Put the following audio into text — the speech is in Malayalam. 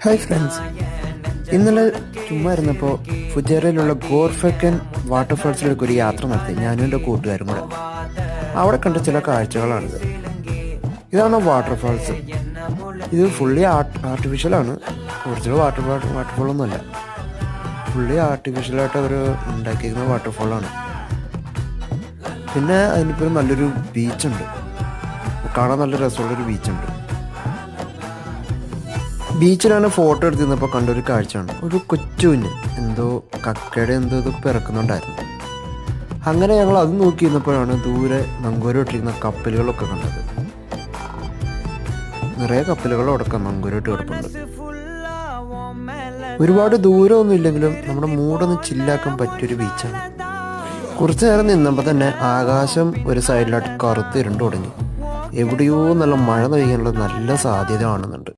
ഹായ് ഫ്രണ്ട്സ്, ഇന്നലെ ചുമ്മാ ഇരുന്നപ്പോൾ ഫുജേറയിലുള്ള ഗോർഫക്കൻ വാട്ടർഫാൾസിലേക്ക് ഒരു യാത്ര നടത്തി ഞാനും എൻ്റെ കൂട്ടുകാരും കൂടെ. അവിടെ കണ്ട ചില കാഴ്ചകളാണിത്. ഇതാണ് വാട്ടർഫാൾസ്. ഇത് ഫുള്ളി ആർട്ടിഫിഷ്യലാണ്. ഒറിജിനൽ വാട്ടർഫാളൊന്നുമല്ല. ഫുള്ളി ആർട്ടിഫിഷ്യലായിട്ട് അവർ ഉണ്ടാക്കിയിരിക്കുന്ന വാട്ടർഫാളാണ്. പിന്നെ അതിനിപ്പോൾ നല്ലൊരു ബീച്ചുണ്ട്, കാണാൻ നല്ല രസമുള്ളൊരു ബീച്ചുണ്ട്. ബീച്ചിലാണ് ഫോട്ടോ എടുത്തിരുന്നപ്പോൾ കണ്ടൊരു കാഴ്ചയാണ്, ഒരു കൊച്ചു കുഞ്ഞ് എന്തോ കക്കയുടെ ഇതൊക്കെ പിറക്കുന്നുണ്ടായിരുന്നു. അങ്ങനെ ഞങ്ങൾ അത് നോക്കി ഇരുന്നപ്പോഴാണ് ദൂരെ നങ്കൂരമിട്ടിരിക്കുന്ന കപ്പലുകളൊക്കെ കണ്ടത്. നിറയെ കപ്പലുകൾ അടക്കം നങ്കൂരമിട്ട് കിടപ്പുണ്ട്. ഒരുപാട് ദൂരമൊന്നും ഇല്ലെങ്കിലും നമ്മുടെ മൂടൊന്ന് ചില്ലാക്കാൻ പറ്റിയൊരു ബീച്ചാണ്. കുറച്ചു നേരം നിന്നപ്പോൾ തന്നെ ആകാശം ഒരു സൈഡിലായിട്ട് കറുത്ത് ഇരുണ്ട് തുടങ്ങി. എവിടെയോ നല്ല മഴ പെയ്യാനുള്ള നല്ല സാധ്യത കാണുന്നുണ്ട്.